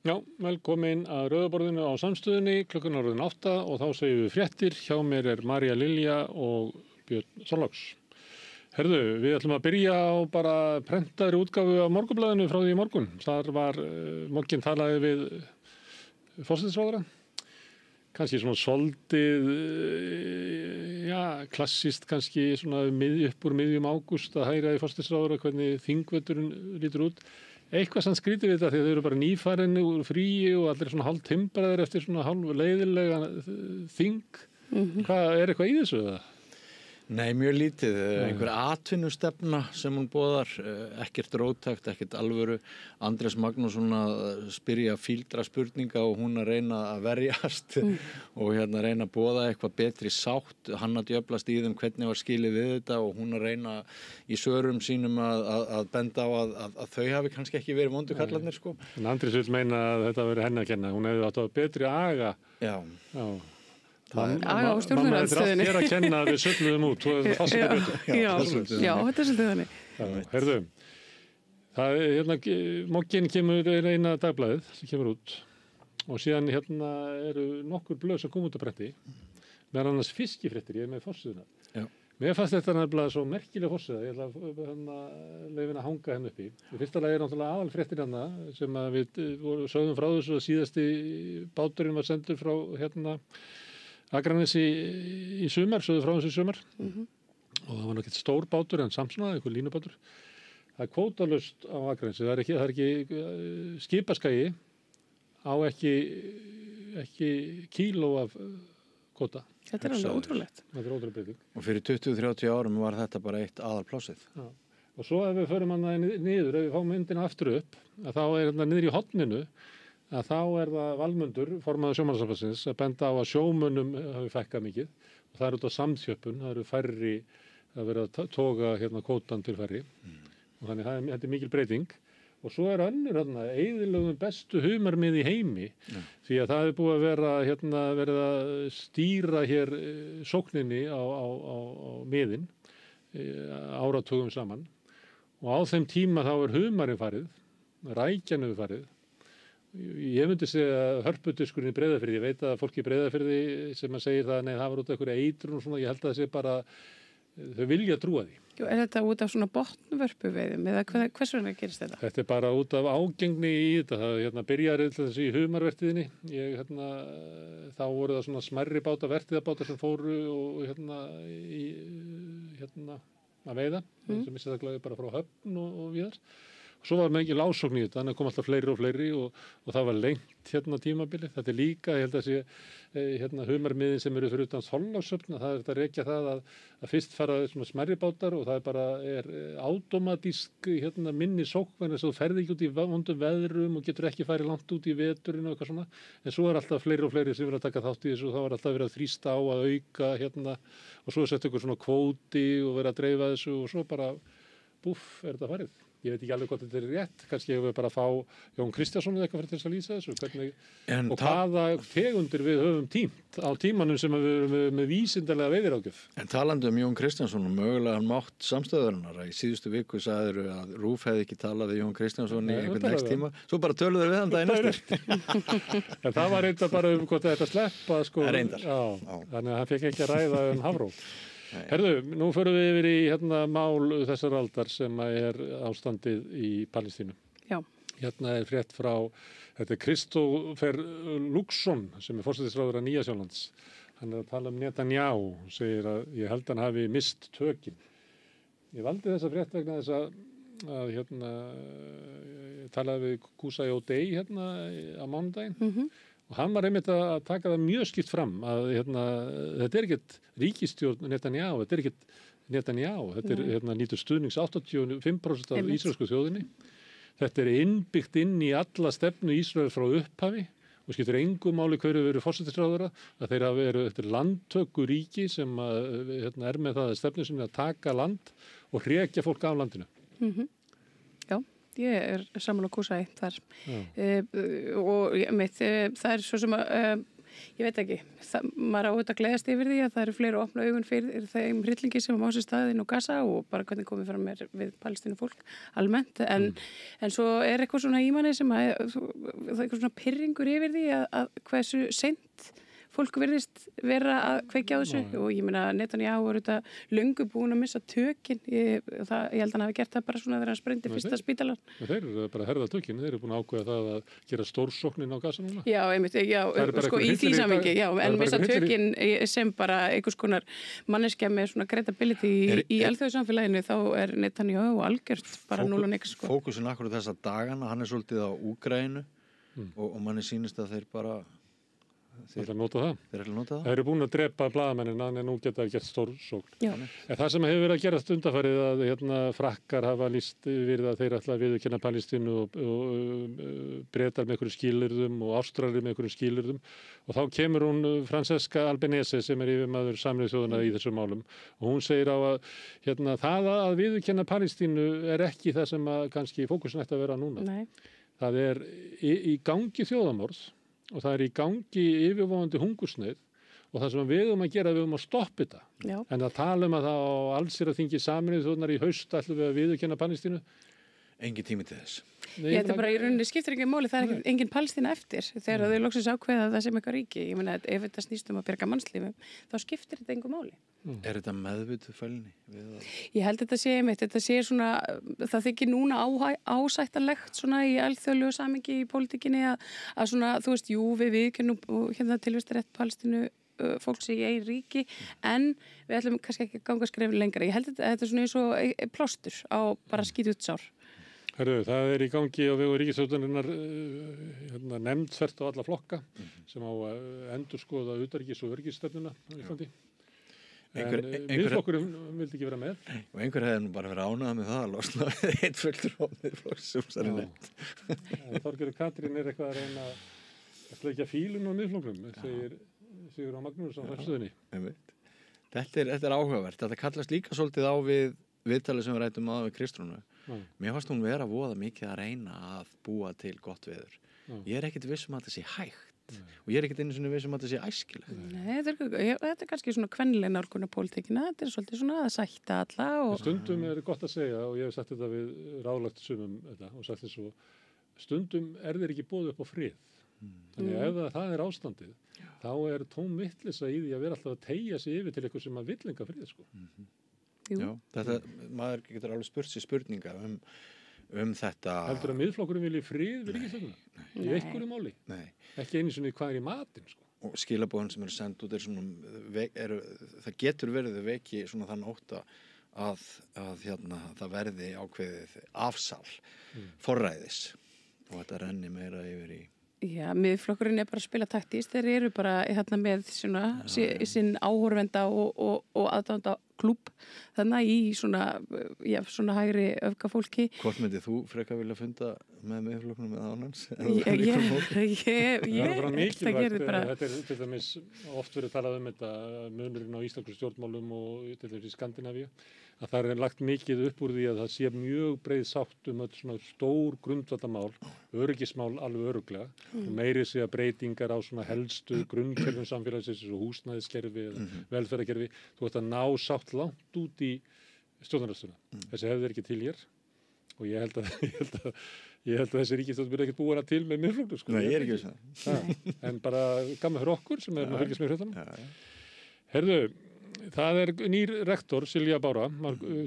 Já, velkomin að Rauðaborðinu á Samstöðinni, klukkan orðin 8 og þá segjum við fréttir. Hjá mér María Lilja og Björn Þorláks. Herðu, við ætlum að byrja á bara prentaðri útgáfu af Morgunblaðinu frá því í morgun. Þar var morgun talaði við forsætisráðherra. Kannski svona soldið, klassíst kannski svona upp úr miðjum ágúst að hægra í forsætisráðherra hvernig þingveturinn lítur út. Eitthvað sem skrítið við þetta því að þau eru bara nýfarin úr fríi og allir svona hálf timbraðir eftir svona hálf leiðilega þing. Hvað eitthvað í þessu eða? Nei, mjög lítið. Einhver atvinnustefna sem hún boðar, ekkert róttækt, ekkert alvöru. Andrés Magnússon að spyrja fíldra spurninga og hún að reyna að verjast og reyna að boða eitthvað betri sátt. Hann að djöflast í þeim hvernig var skilið við þetta og hún að reyna í svörum sínum að benda á að þau hafi kannski ekki verið vondu kallarnir, sko. En Andrés vil meina að þetta veri henni að kenna. Hún hefði átt að betri aga. Já. Aga á stjórnunarstöðinni. Það er allt að kenna að við söfluðum út. Já, þetta er svolítið þannig. Herðu, mogginn kemur eina dagblaðið sem kemur út og síðan eru nokkur blöð sem kom út á bretti. Meðal annars fiskifréttir, ég með forsíðuna. Já. Mér fannst þetta nefnilega svo merkileg forsíða. Ég ætla að leyfa að hanga henni uppi. Í fyrsta lagi náttúrulega aðalfréttir sem að við sögðum frá þessu að síðasti báturinn var sendur frá Akranesi í sumar, sögðu frá þessu sumar og það var náttúrulega stór bátur en samsona, einhver línubátur. Það er kvótalaust á Akranesi, það er ekki skipaskagi á ekki kíló af kvóta. Þetta er alveg ótrúlegt. Þetta er ótrúlega breyting. Og fyrir 20-30 árum var þetta bara eitt aðalplássið. Já. Og svo ef við förum niður, ef við fáum myndina aftur upp, að þá er niður í horninu að þá er það Valmundur, formaður sjómannasambandsins, að benda á að sjómönnum hafi fækkað mikið og það er út á samþjöppun, það eru færri að vera að toga kvótann til færri og þannig þetta er mikil breyting og svo er önnur eyðilögum bestu humarmið í heimi því að það er búið að verið að stýra hér sókninni á miðin áratugum saman og á þeim tíma þá er humarinn farið, rækjan hefur farið. Ég myndi segja að hörpudiskurinn í Breiðafirði, ég veit að fólk í Breiðafirði sem að segir það, nei það var út af einhverju eitrun og svona, ég held að það sé bara, þau vilja trúa því. Jú, er þetta út af svona botnvörpuveiðum eða hvers vegna gerist þetta? Þetta er bara út af ágengni í þetta, það byrjar þessi í humarvertíðinni, þá voru það svona smærri vertíðabátar sem fóru og að veiða, sem missi það glæði bara frá Höfn og víðar. Svo var með ekki lásókn í þetta, þannig kom alltaf fleiri og fleiri og það var lengt tímabilið. Þetta er líka, ég held að sé humarmiðin sem eru fyrir utan Þorlákshöfn, það er að rekja það að fyrst fara smærri bátar og það er automatísk minni sókn, þannig að þú ferði ekki út í vondum veðrum og getur ekki farið langt út í veturinn og eitthvað svona. En svo er alltaf fleiri og fleiri sem verið að taka þátt í þessu og þá var alltaf verið að þrýsta á að auka og svo er sett ykkur svona kvóti og verið að dreifa þessu og svo bara er þetta farið. Ég veit ekki alveg hvort þetta er rétt, kannski hefur við bara að fá Jón Kristjánsson eða eitthvað fyrir þess að lýsa þessu, og hvaða tegundir við höfum tímt á tímanum sem við erum með vísindalega veiðiráðgjöf. En talandi Jón Kristjánsson og mögulega mátt samstöðurinnar, í síðustu viku sagðir að RÚV hefði ekki talað við Jón Kristjánsson í einhvern next tíma, svo bara töluður við hann daginn eftir. En það var reynda bara hvort þetta sleppa, Reyndar. Þannig að hann fekk ekki að ræða Hafró. Herðu, nú förum við yfir í mál þessar aldar sem er ástandið í Palestínu. Já. Hérna er frétt frá, þetta er Kristófer Luxon sem er forsætisráðherra Nýja-Sjálands. Hann er að tala Netanyahu, segir að ég held hann hafi mist tökin. Ég valdi þessa frétt vegna þess að ég talaði við Qusay O'Day á mánudaginn. Og hann var einmitt að taka það mjög skipt fram að þetta er ekkert ríkisstjórn Netanyahu, þetta er ekkert Netanyahu, þetta er nýtur stuðnings 85% af ísraelsku þjóðinni. Þetta er innbyggt inn í alla stefnu Ísrael frá upphafi og skiptir engu máli hverju verið forsætisráðherra að þeir hafa verið eftir landtökuríki sem er með það stefnu sem er að taka land og hrekja fólk af landinu. Já. Ég er sammála Qusay þar og það er svo sem að Ég veit ekki, maður á auðvitað að gleðast yfir því að það eru fleiri opna augun fyrir þeim hryllingi sem á sér staðinn og Gaza og bara hvernig komið fram við Palestínu fólk almennt, en svo er eitthvað svona í manni sem það er eitthvað svona pirringur yfir því að hversu seint fólk virðist vera að kveikja á þessu og ég meina Netanyahu voru þetta löngu búin að missa tökin ég held að hann hafi gert það bara svona þegar hann sprendi fyrsta spítalan. Þeir eru bara að herða tökin, þeir eru búin að ákveða það að gera stórsóknin á Gaza núna. Já, einmitt, sko í því samhengi, en missa tökin sem bara einhvers konar manneskja með svona credibility í alþjóðsamfélaginu þá er Netanyahu algjört bara 0 og nix sko. Fókusin akkurat þessa dagana, hann er svolítið á Úkraínu og manni sýnist að þeir bara Þeir ætla að nota það. Það eru búin að drepa blaðamennina en nú geta það gert stórsókn. En það sem hefur verið að gerast undanfarið að frakkar hafa lýst yfir að þeir ætla að viðurkenna Palestínu og Bretar með einhverjum skilyrðum og Ástralir með einhverjum skilyrðum og þá kemur hún Francesca Albanese sem er yfirmaður Sameinuðu þjóðanna í þessum málum og hún segir á að það að viðurkenna Palestínu er ekki það sem að kannski fókusin ætti að vera núna. Nei. Það er í gangi þjóðamorð og það er í gangi yfirvofandi hungursneyð og það sem við höfum að gera, við höfum að stoppa þetta. Já. En að tala um að það á allsherjarþingi Sameinuðu þjóðanna í haust ætlum við að viðurkenna Palestínu. Engin tími til þess. Ég þetta bara í rauninni skiptir ekki máli, það er engin Palestína eftir þegar þau loksins ákveða það sem eitthvað ríki. Ég meina, ef þetta snýst um að bjarga mannslífum, þá skiptir þetta engu máli. Er þetta meðvituð fælni? Ég held þetta sé einmitt, þetta sé svona, það þykir núna ásættanlegt svona í alþjóðlegu samhengi í pólitíkinni að svona, þú veist, jú, við viðurkennum hérna tilvistarrétt Palestínu fólks í einn ríki, en við ætlum kannski ekki að ganga skrefin lengra. Ég held þetta er svona eins og plástur á bara skítið sár. Herru, það er í gangi á vegu ríkisstjórnarinnar nefnd þvert á alla flokka sem á að endurskoða utanríkis- og öryggisstefnuna á Íslandi. En miðflokkurinn vildi ekki vera með. Og einhver hefði nú bara verið ánægð með það að losna við einn fulltrúa miðflokks sem það er nefnt. Þorgerður Katrín er eitthvað að reyna að sleikja fílun á miðflokknum, segir Sigurður Magnússon á Hreppstöðinni. Þetta er áhugavert. Þetta kallast líka svolítið á við viðtalið sem við rættum á við Kristrúnu. Mér fannst hún vera voða mikið að reyna að búa til gott veður. Ég er ekkit viss um að þetta sé hægt og ég er ekkit einu sinni viss um að þetta sé æskilegt. Nei, þetta er kannski svona kvennileg nálgun á pólitíkina. Þetta er svolítið svona að sætta alla. Stundum er gott að segja og ég hef sagt þetta við ráðlagt sumum þetta og sagt þessu stundum er þeir ekki boðið upp á frið. Þannig að ef það er ástandið þá er tóm vitleysa í því að vera alltaf að teygja sig yfir til eitthvað sem að vill enga frið sko. Já, maður getur alveg spurt sér spurninga um þetta. Heldur að miðflokkurinn vilji frið við ríkisstjórnina? Í einhverju máli? Nei. Ekki einu sinni hvað er í matinn, sko. Og skilabóðin sem eru sendt út er svona, það getur verið veki svona þann ótta að það verði ákveðið afsal, forræðis og þetta renni meira yfir í. Já, miðflokkurinn er bara að spila taktist, þeir eru bara með svona sinn áhorfenda og aðdánda klúbb þannig í svona hægri öfgafólki. Hvort myndið þú frekar vilja funda með miðflokknum eða annars? Það gerir bara. Þetta er til dæmis oft verið talað um þetta munurinn á íslensku stjórnmálum og til dæmis í Skandinavíu að það er lagt mikið upp úr því að það sé mjög breið sátt öll svona stór grundvallamál, öryggismál alveg örugglega og meiri sé að breytingar á svona helstu grunnkerfum samfélagsins og húsnæðiskerfi eða velferðarkerfi, þú ert að ná sátt langt út í stjórnarstuna. Þessi hefði ekki til hér og ég held að þessi ríkisstjórn verði ekkert búin að til með miðflokknum sko. Nei, ég er ekki viss það. En bara gaman fyrir okkur sem erum að fylgjast með hlutunum. Herðu, það er nýr rektor, Silja Bára,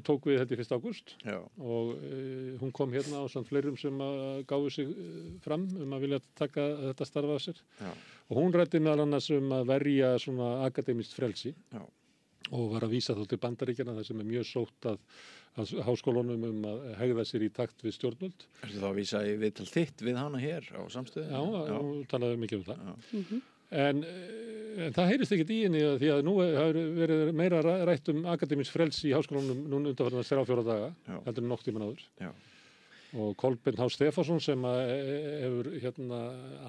tók við þetta 1. ágúst og hún kom hérna á samt fleirum sem gáfu sig fram að vilja taka þetta starfa af sér og hún ræddi meðal annars að verja svona akademískt frelsi og var að vísa þá til Bandaríkjanna þar sem er mjög sótt að háskólunum að hegða sér í takt við stjórnvöld. Ertu þá að vísa í viðtal þitt við hana hér á samstöðu? Já, hún talaði mikið um það. En það heyrist ekkert í henni því að nú hefur verið meira rætt akademískt frelsi í háskólunum núna undanfarnar 3-4 daga, heldur en nokkuð tímann áður. Já. Og Kolbeinn H. Stefánsson sem hefur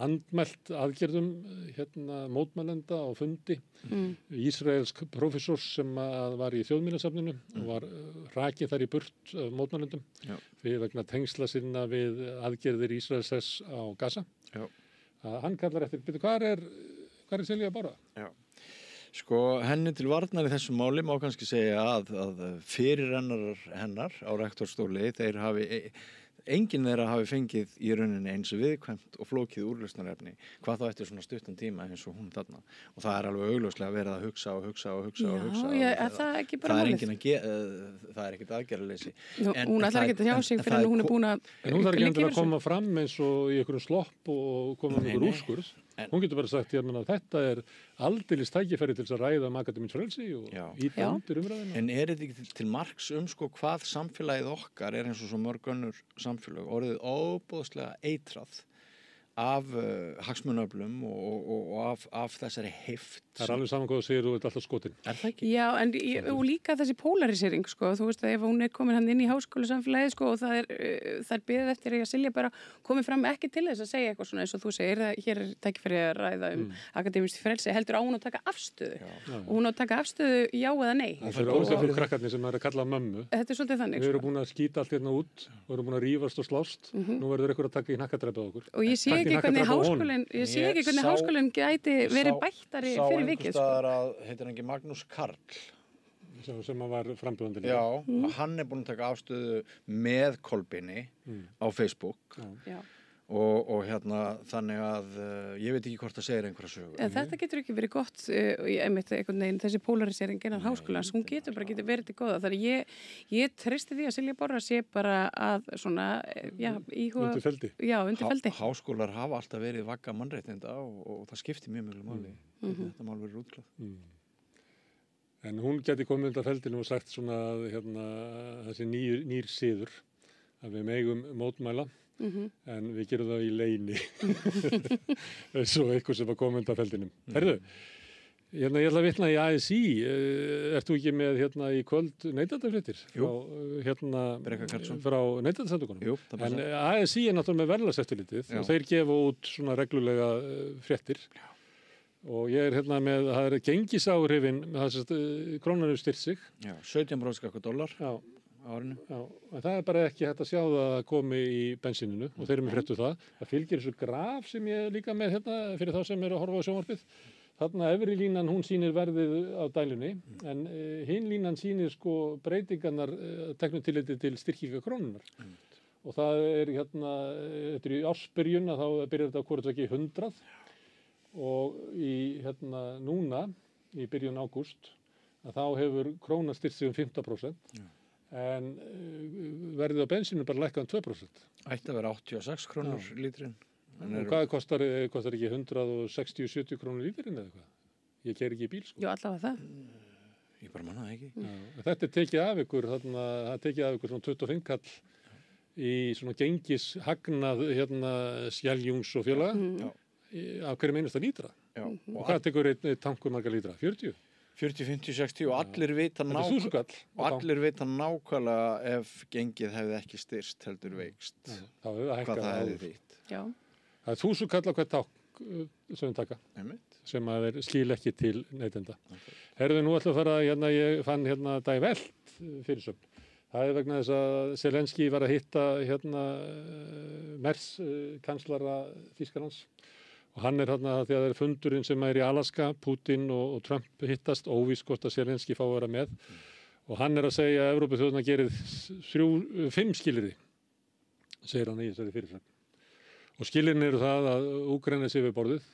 andmælt aðgerðum mótmælenda á fundi ísraelsk prófessors sem var í þjóðminjasafninu og var rakinn þar í burt mótmælendum vegna tengsla sinna við aðgerðir Ísraels á Gaza. Hann kallar eftir, hvað Hvað er Silja Bára? Já. Sko, henni til varnar í þessu máli má kannski segja að fyrir hennar á rektorstóli þeir hafi enginn þeirra hafi fengið í rauninni eins viðkvæmt og flókið úrlausnarefni hvað þá eftir svona stuttan tíma eins og hún þarna og það er alveg augljóslega verið að hugsa það er ekki bara málið það er ekkert aðgerðarleysi hún ætlar ekki að hjá sig fyrir hún er búin að en hún þarf ekki endur að koma fram eins og í einhverjum slopp og koma með einhver úrskurð hún getur bara sagt þetta er aldeilis tækifæri til þess að ræða akademískt frelsi og íta undir umræðina en er þetta ekki til marks sko hvað samfélagið okkar er eins og svo mörg önnur samfélag orðið óbúðslega eitrað af hagsmunaöflum og af þessari heift. Það er alveg saman hvað þú segir og þetta er alltaf skotin. Er það ekki? Já, og líka þessi polarisering, sko, þú veist að ef hún er komin hann inn í háskólasamfélagið, sko, og það er beðið eftir að Silja bara komið fram ekki til þess að segja eitthvað svona eins og þú segir, hér er tækifæri að ræða akademískt frelsi, heldur á hún að taka afstöðu. Og hún á að taka afstöðu já eða nei. Það er ósað fyrir krakkarnir sem er að kalla mömmu. Þetta er svolítið þannig, Við erum búin að skýta allt hérna út, við erum búin að rífast og slást, nú verður einhver að taka í hnakkadræpið okkur. Og ég sé ekki hvernig háskólinn gæti verið bættari fyrir vikið. Heitir hann ekki Magnús Karl? Sem var frambjóðandinn. Já, hann er búin að taka afstöðu með Kolbeini á Facebook. Já. Og hérna þannig að ég veit ekki hvort það segir einhverja sögu. En þetta getur ekki verið gott einmitt einhvern veginn þessi polarisering innan háskólans, hún getur verið til góða. Þannig ég treysti því að Silja Bára sé bara að svona íhuga undir feldi. Já, undir feldi. Háskólar hafa alltaf verið vagga mannréttinda og það skiptir mjög mjög máli. Þetta mál verið útklað. En hún geti komið undir feldinu og sagt svona þessi nýr siður að við megum mótmæla. En við gerum það í leyni svo eitthvað sem var komið undan feldinum. Herðu, ég ætla að vitna í ASÍ ert þú ekki með í kvöld neytendafréttir frá Neytendasamtökunum? Jú, en ASÍ er náttúrulega með verðlagseftirlitið og þeir gefa út svona reglulega fréttir og ég er með, það er gengisáhrifin krónan hefur styrkt sig 17% $. Já. Árinu. Já, en það er bara ekki hægt að sjá það að komi í bensíninu og þeir eru með fréttu það fylgir þessu graf sem ég er líka með fyrir þá sem eru að horfa á sjónvarpið þarna efri línan hún sýnir verðið á dælunni en hinn línan sýnir sko breytingarnar teknu tilliti til styrkinga krónunar og það er þetta er í ársbyrjun að þá byrjar þetta hvort ekki 100 og í núna í byrjun ágúst að þá hefur krónan styrkt sig 15% en verðið á bensínu bara lækkað 2%. Ætti að vera 86 krónur lítrinn. Og hvað kostar ekki 160-70 krónur lítrinn eða eitthvað? Ég keyri ekki í bíl sko. Jú, allavega það. Ég bara manna það ekki. Þetta er tekið af ykkur, það er tekið af ykkur svona 25 kall í svona gengishagnað Skeljungs og félaga á hverjum einasta lítra. Og hvað tekur einn tankur marga lítra? 40? 40, 50, 60 og allir vita nákvæmlega ef gengið hefði ekki styrst heldur veikst hvað það hefði þýtt. Það er 1000 kall á hvert tank sem við taka sem að skil ekki til neytenda. Herðu nú ætlum að fara, ég fann Die Welt fyrirsögn. Það er vegna þess að Zelenski var að hitta Merz kanslara Þýskalands. Og hann er því að það er fundurinn sem er í Alaska, Putin og Trump hittast, óvíst hvort að Zelenski fá að vera með. Og hann er að segja að Evrópuþjóðirnar gerir 5 skilyrði, segir hann í þessari fyrirsögn. Og skilyrðin eru það að Úkraína sé við borðið,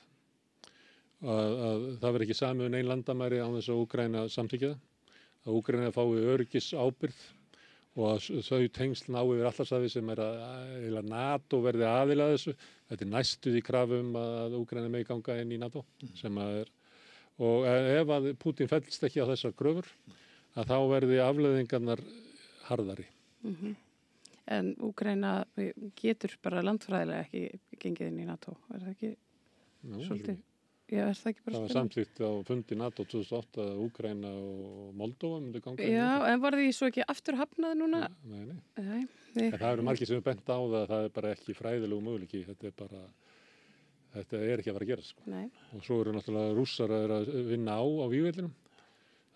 að það verði ekki samið um ein landamæri án þess að Úkraína samþykkja það, að Úkraína fái öryggisábyrgð og að þau tengsl ná yfir Atlantshafi sem er að NATO verði aðila að þessu. Þetta er næstuð í krafum að Úkraína megi ganga inn í NATO sem að er. Og ef að Putin fellst ekki á þessar kröfur að þá verði afleiðingarnar harðari. En Úkraína getur bara landfræðilega ekki gengið inn í NATO, er það ekki svolítið? Já, er það ekki bara það var samþykkt á fundi NATO 2008 að Úkraína og Moldóva myndu ganga inn í NATO. Já, en var því svo ekki aftur hafnað núna? Nei. Það eru margir sem er bent á það er bara ekki fræðilegu möguleiki, þetta er ekki að fara að gera sko. Og svo eru náttúrulega Rússar að vinna á vígvellinum,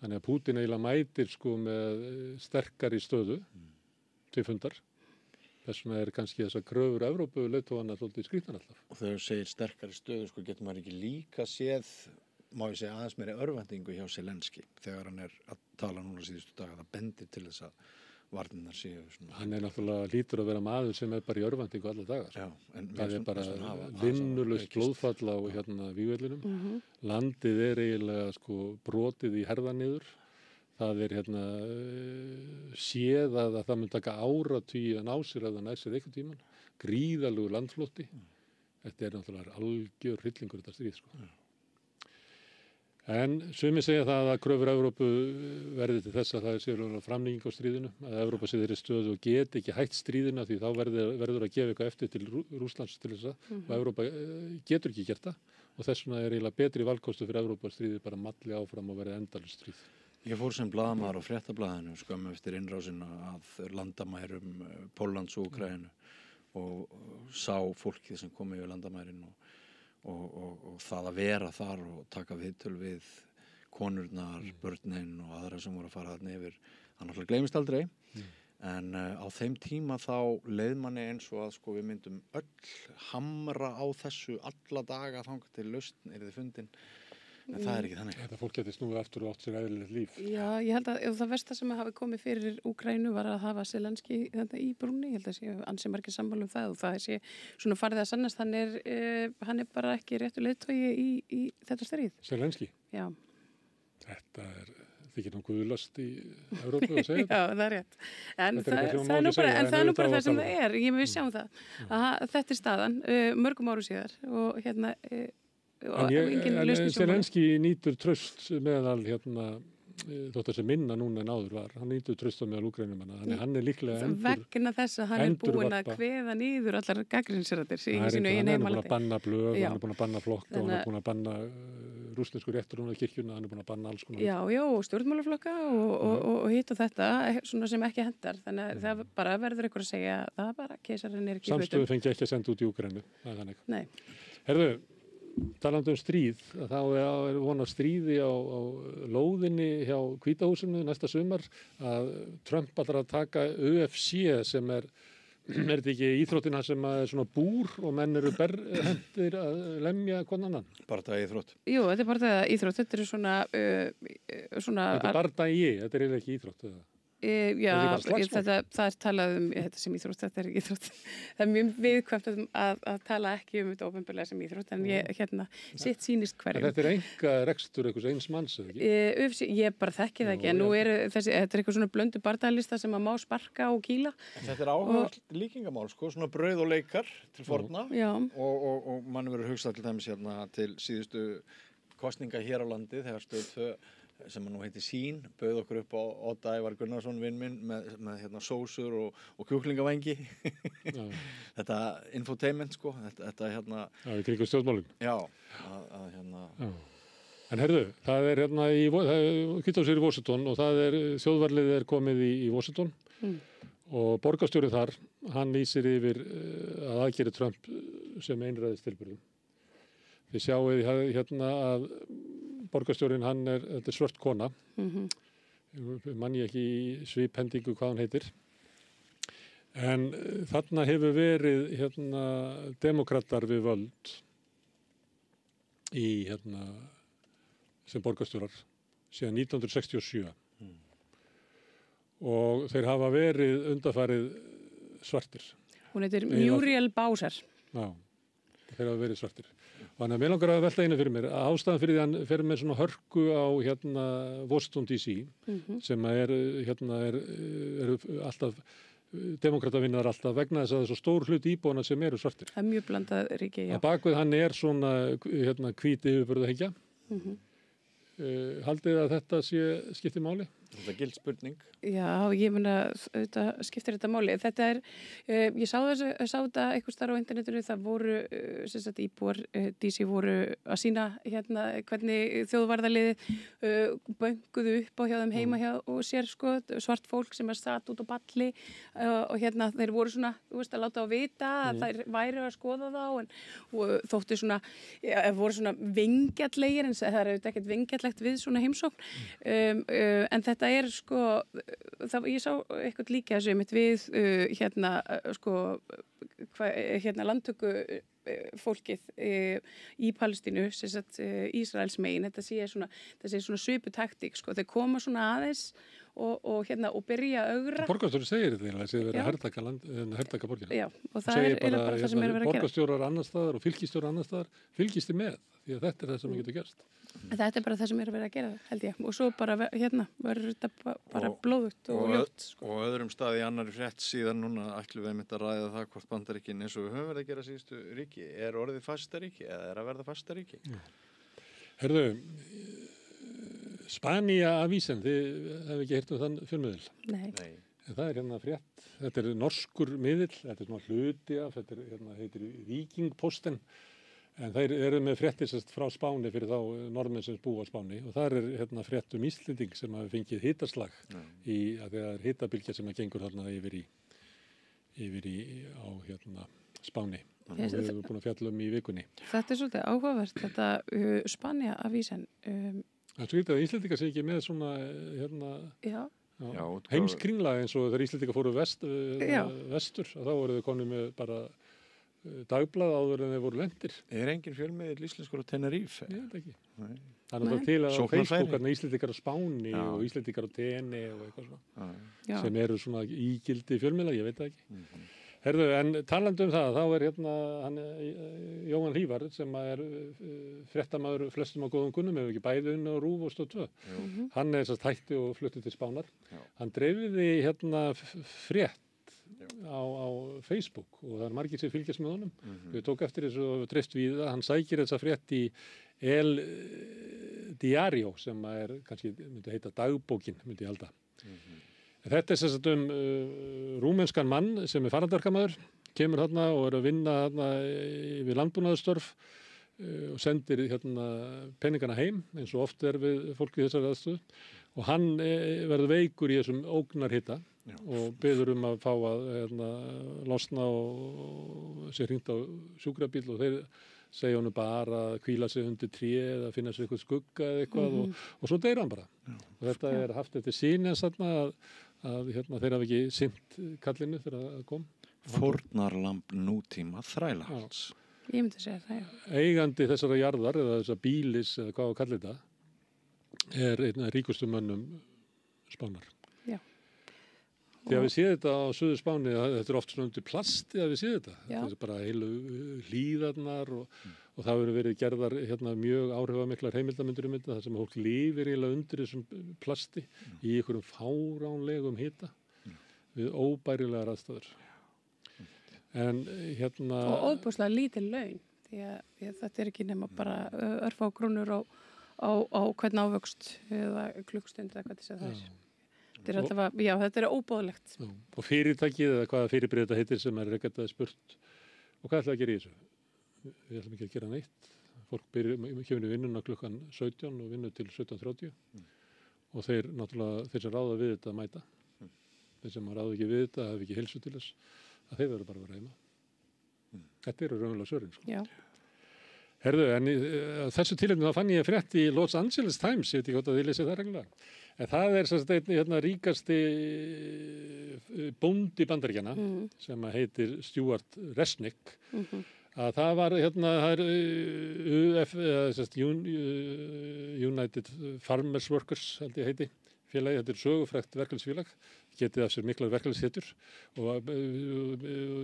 þannig að Putin eiginlega mætir sko með sterkari stöðu til fundar Þess vegna kannski þessar kröfur Evrópu leiðtogana svolítið skrýtnar alltaf. Og þegar þú segir sterkari stöðu, sko, getur maður ekki líka séð, má ég segja aðeins meiri örvæntingu hjá Zelenski þegar hann að tala núna síðustu daga, það bendir til þess að varnirnar séu svona. Hann náttúrulega lítur að vera maður sem bara í örvæntingu alla dagar. Já, en það bara vinnulaust blóðfall á vígvellinum. Landið eiginlega sko brotið í herða niður. Það séð að það mun taka áratugi að ná sér að það nær sér einhvern tímann. Gríðarlegur landflótti. Þetta náttúrulega algjör hryllingur þetta stríð sko. En sumir segja það að kröfur Evrópu verði til þess að það séu framlenging á stríðinu, að Evrópa sé þeirri stöðu og geti ekki hætt stríðina því þá verður að gefa eitthvað eftir til Rússlands til þess að og Evrópa getur ekki gert það og þess vegna eiginlega betri valkostu fyrir Evrópa að stríði bara malli áfram og verði endalaust stríð. Ég fór sem blaðamaður á Fréttablaðinu skömmu eftir innrásina að landamærum Póllands og Úkraínu og sá fólkið sem kom yfir landamærin og það að vera þar og taka viðtöl við konurnar, börnin og aðra sem voru að fara þarna yfir. Það náttúrulega gleymist aldrei, en á þeim tíma þá leið manni eins og að sko við myndum öll hamra á þessu alla daga þangað til lausn yrði fundin. En það ekki þannig. Þetta fólk geti snúið aftur og átt sér eðlilegt líf. Já, ég held að það versta sem hafi komið fyrir Úkraínu var að hafa Zelenski í brúnni. Ég held að sé ansi margir sammála það og það sé svona farið að sannast. Hann er bara ekki réttu leiðtogi í þetta stríð. Zelenski? Já. Þetta þykir nú guðlast í Evrópu að segja þetta. Já, það rétt. En það er nú bara það sem það er. Við sjáum það. Þetta staðan mörgum árum síðar og En Zelenski nýtur traust meðal þótt að sem minna núna en áður var. Hann nýtur traust á meðal Úkraínumanna. Hann líklega vegna þess að hann búinn að kveða niður allar gagnrýnisraddir í sínu eigin heimalandi. Hann búinn að banna blöð, hann búinn að banna flokka, hann búinn að banna rússnesku réttarhúnarkirkjuna, hann búinn að banna alls konar. Já, stjórnmálaflokka og hitt og þetta svona sem ekki hendar. Þannig að það bara verður ykkur að segja að það bara keisarinn ekki hlutum. Samstöðu fengi ekki að senda út í Úkraínu. Það er þannig. Nei. Herðu, talandi stríð, þá er von á stríði á lóðinni hjá Hvíta húsinu næsta sumar að Trump ætlar að taka UFC sem er þetta ekki íþróttina sem er svona búr og menn eru hendir að lemja konanann? Bardagi íþrótt. Jú, þetta er bardagi íþrótt, þetta er svona Þetta er bardagi, þetta er ekki íþrótt eða? Já, það er talað þetta sem íþrótt, þetta er íþrótt. Það er mjög viðkvæmt að tala ekki þetta opinberlega sem íþrótt, en sitt sýnist hverjum. Þetta er enga rekstur einhvers eins manns, eða ekki? Ég bara þekki það ekki, en nú þetta er eitthvað svona blöndu bardagalista sem að má sparka og kýla. Þetta er áhugavert líkingamál, sko, svona brauð og leikar til forna og mann verður hugsað til dæmis til síðustu kosninga hér á landi þegar Stöð 2 sem nú heitir Sín, bauð okkur upp á Odda Ævar Gunnarsson vinn minn með sósur og kjúklingavængi. Þetta infotainment sko, þetta Já, í kringum stjórnmálin. Já, Já. En herðu, það er Hvíta húsið í Washington og þjóðvarlið er komið í Washington og borgarstjórinn þar, hann lýsir yfir að aðgeri Trump sem einræðistilburðum. Þið sjáið að borgarstjórinn, þetta er svört kona, mann ég ekki í sviphendingu hvað hann heitir, en þarna hefur verið demokratar við völd í sem borgarstjórar síðan 1967 og þeir hafa verið undanfarið svartir. Hún heitir Muriel Bowser. Já, þeir hafa verið svartir. Þannig að mér langar að velta einu fyrir mér að ástæðan fyrir því hann fer með svona hörku á Washington DC sem eru alltaf demokratavinnar alltaf vegna þess að það er svo stór hlut íbúana sem eru svartir. Það er mjög blandað ríki, já. Að bakvið hann er svona hvít yfirburðahengja. Haldið að þetta skiptir máli? Þetta er gild spurning. Já, ég meina, þetta skiptir þetta máli. Þetta ég sá þetta eitthvað starf á internetinu, það voru, íbúar DC voru að sína hvernig þjóðvarðarliðið bönguðu upp á hjá þeim heima hjá og sér sko svart fólk sem satt út á balli og þeir voru svona, að láta á vita að þær væru að skoða þá og þóttu svona, voru svona vingjallegir en það er auðvitað ekkert vingjallegt við svona heimsókn en þetta þetta sko, ég sá eitthvað líka þessu einmitt við landtöku fólkið í Palestínu, sem sagt Ísraels megin, þetta sé svona sviputaktík, sko, þeir koma svona aðeins og byrja að ögra. Borgarstjóri segir þetta eiginlega, segir verið að hertaka borgina. Já, og það er bara það sem er að vera að gera. Borgarstjórar annar staðar og fylkisstjórar annar staðar fylgist þið með, því að þetta er það sem getur gerst. Þetta er bara það sem er að vera að gera, held ég. Og svo bara verður þetta bara blóðugt og ljótt. Sko. Og öðrum stað í annari frétt síðan núna ætlum við einmitt að ræða það hvort Bandaríkin eins og við höfum verið að gera síðustu ríki er orðið fastaríki eða er að verða fastaríki. Herðu, Spania Avisen, þið hefðu ekki heyrt þann fjölmiðil? Nei. En það er frétt, þetta er norskur miðill, þetta er svona hluti af, þetta heitir Vikingposten. En þeir eru með fréttir frá Spáni fyrir þá norðmenn sem búa á Spáni og þar er frétt Íslending sem hafi fengið hitaslag að það er hitabylgja sem gengur þarna yfir á Spáni og við hefum búin að fjalla í vikunni. Þetta er svolítið áhugavert, þetta Spania Avisen. Það er svo að Íslendingar sé ekki með svona heimskringla eins og þegar Íslendingar fóru vestur og þá voru þau konið með bara dagblað áður en þeir voru lendir. Er engin fjölmiðill íslenskur á Tenerife? Ég veit ekki. Nei. Það er náttúrulega til að á Facebook Íslendingar á Spáni og Íslendingar á Tene og eitthvað svona sem eru svona ígildi fjölmiðla, ég veit það ekki. Herðu, en talandi það, þá er hann Jóhann Hlífar sem er fréttamaður flestum á góðum kunnum, hefur ekki bæði unni á RÚV og Stöð 2. Hann er hætti og flutti til Spánar. Hann dreifiði frétt á Facebook og það er margir sem fylgjast með honum. Við tók eftir þessu og dreifst við það. Hann sækir þessa frétt í El Diario sem er kannski myndi heita dagbókin, myndi ég halda. Þetta er sem sagt rúmenskan mann sem er farandverkamaður, kemur þarna og er að vinna þarna við landbúnaðarstörf og sendir peningana heim eins og oft er við fólk í þessari aðstöðu og hann verður veikur í þessum ógnarhita og biður að fá að losna og sér hringt á sjúkrabíl og þeir segja honum bara að hvíla sig undir tré eða finna sér eitthvað skugga eða eitthvað og svo deyr hann bara. Og þetta er haft eftir síni að þeir hafa ekki sinnt kallinu þegar það kom. Fórnarlamb nútíma þrælahalds. Ég myndi segja það, já. Eigandi þessara jarðar eða þessar bílis eða hvað að kalla þetta er einn af ríkustu mönnum Spánar. Já. Þegar við séum þetta á Suður Spáni, þetta er oft svona undir plasti að við séum þetta. Já. Þetta er bara heilu hlíðarnar og það hefur verið gerðar mjög áhrifamiklar heimildarmyndir um þetta, þar sem fólk lifir eiginlega undir þessum plasti í einhverjum fáránlegum hita við óbærilegar aðstæður. En og óbúslega lítil laun því að þetta er ekki nema bara örfá krónur á hvern ávöxt eða klukkstund eða hvað það er. Þetta er óbóðlegt. Og fyrirtækið eða hvaða fyrirbyrði þetta heitir sem er ekkert að spurt og hvað ætlaði að gera í þessu? Við ætlum ekki að gera neitt. Fólk kemur í vinnuna klukkan 17 og vinnur til 17:30 og þeir sem ráða við þetta mæta. Þeir sem ráða ekki við þetta hafa ekki heilsu til þess að þeir verður bara að vera heima. Þetta eru raunverulega svörin. Sko. Já. Herðu, en þessu tilefni þá fann ég frétt í Los Angeles Times, ég veit ekki hvort að þið lesið það reglulega. En það er einn ríkasti bóndi Bandaríkjanna sem heitir Stuart Resnick. Að það var United Farmers Workers held ég heiti. Félagi, þetta er sögufrægt verkefnisfélag, getið af sér miklar verkefnishetjur og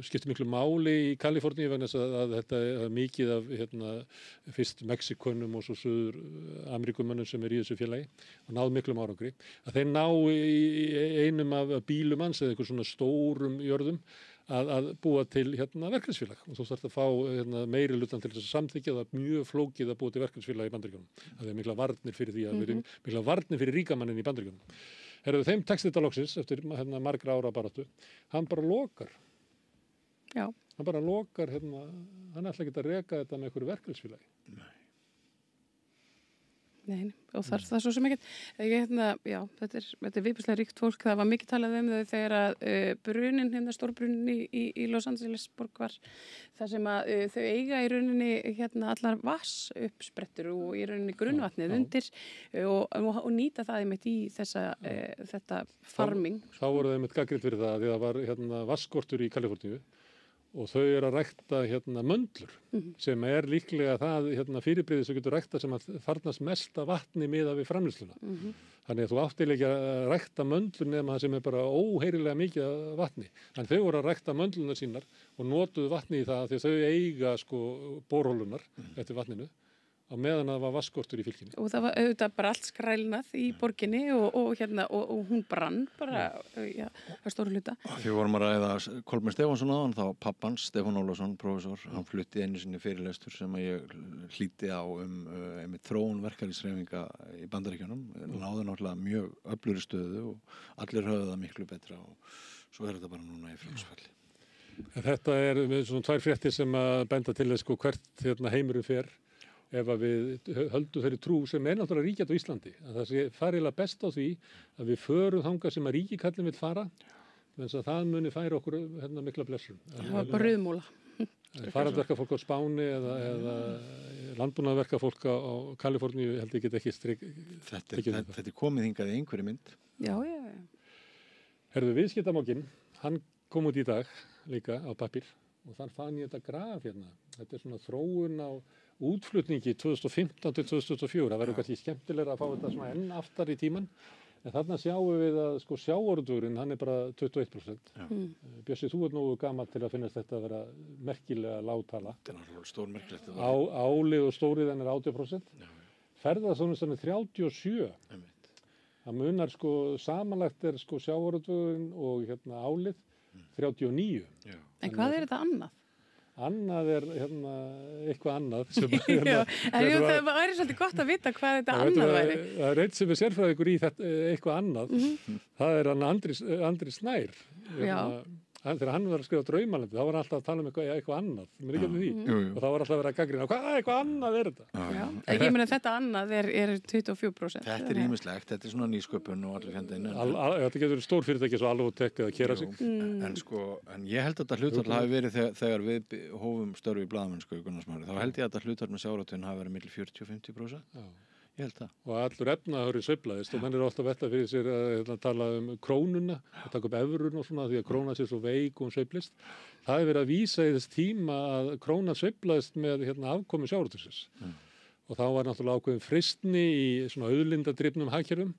skiptir miklu máli í Kaliforníu vegna þess að þetta er mikið af fyrst Mexikonum og svo Suður Ameríkumönnum sem er í þessu félagi og náð miklum árangri. Að þeir ná í einum af bílum hans eða einhver svona stórum jörðum að búa til verkefnisfélag og þú þarft að fá meiri hlutann til þess að samþykkja það mjög flókið að búa til verkefnisfélag í Bandaríkjunum. Það er mikla varnir fyrir því að mikla varnir fyrir ríkamannin í Bandaríkjunum. Herðu þeim tekst þetta loksins eftir margra ára baráttu. Hann bara lokar. Já. Hann bara lokar, hann ætla ekki að reka þetta með einhverju verkefnisfélagi. Nei, og það svo sem ekkert. Já, þetta er viðbjóðslega ríkt fólk. Það var mikið talað um þau þegar að brunin, stórbrunin í Los Angeles borg var þar sem að þau eiga í rauninni allar vatnsuppsprettur og í rauninni grunnvatnið undir og nýta það einmitt í þetta farming. Þá voru það einmitt gagnrýnt fyrir það því það var vatnsskortur í Kaliforníu og þau eru að rækta möndlur sem er líklega það fyrirbrigði sem getur rækta sem að þarnast mesta vatni miðað við framleiðsluna. Þannig að þú áttir ekki að rækta möndlur nema það sem er bara óheyrilega mikið af vatni. Þannig þau voru að rækta möndlunar sínar og notuðu vatni í það því að þau eiga borholunar eftir vatninu á meðan það var vatnsskortur í fylkinni. Og það var auðvitað bara allt skrælnað í borginni og hún brann bara að stóru hluta. Því vorum að ræða Kolbeinn Stefánsson áðan, þá pappans, Stefán Ólafsson, prófessor, hann flutti einu sinni fyrirlestur sem að ég hlýddi á einmitt þróun verkalýðshreyfinga í Bandaríkjunum, náði náttúrulega mjög öflugri stöðu og allir höfðu það miklu betra og svo er þetta bara núna í frjálsfalli. Þetta er svona tvær fréttir sem að benda til þess hvert heimurinn fer. Ef að við höldum þeirri trú sem er náttúrulega ríkjandi á Íslandi. Að það sé farilega best á því að við förum þangað sem að ríkikallin vill fara, þannig að það muni færa okkur mikla blessun. Það var bara rauðmúla. Farandverkafólk á Spáni eða landbúnaðarverkafólk á Kaliforníu held ég get ekki Þetta er komið hingað í einhverju mynd. Já. Herðu, Viðskiptamókin, hann kom út í dag líka á pappír og þar fann ég þetta graf Þetta er svona þróun á útflutningi 2015 til 2004. Það verður kannski skemmtilega að fá þetta svona enn aftar í tíman. En þarna sjáum við að sjávarútvegurinn, hann er bara 21%. Bjössi, þú ert nógu gamall til að finnast þetta að vera merkilega lágtala. Þetta er náttúrulega stórmerkilegt. Álið og stóriðan er 80%. Ferðaþjónustan er 37%. Það munar samanlagt er sjávarútvegurinn og álið 39%. En hvað er þetta annað? Annað er eitthvað annað. Það væri svolítið gott að vita hvað þetta annað væri. Það er eitt sem er sérfræðingur í eitthvað annað. Það er Andri Snær. Þegar hann var að skrifa Draumalandi, þá var hann alltaf að tala um eitthvað annað. Mér ekki eftir því. Og þá var alltaf að vera að gagnrýna. Eitthvað annað er þetta? Ég meina þetta annað er 24%. Þetta er ýmislegt. Þetta er svona nýsköpun og allir fjandinn. Þetta getur stór fyrirtæki svo Alvotek eða Kerazig. En ég held að þetta hlutfall hafi verið þegar við hófum störfi í blaðamennsku í Gunnarsmári. Þá held ég að þetta hlutfall með sjávarútveginn hafi verið milli 40-50%. Ég held það. Og allur efnaðurinn sveiflaðist og menn er alltaf velta fyrir sér að tala um krónuna, að taka upp evrun og svona því að krónan sé svo veik og hún sveiflist. Það er verið að vísa í þess tíma að krónan sveiflaðist með afkomu sjávarútvegsins. Og þá var náttúrulega ákveðin freistni í svona auðlindadrifnum hagkerfum.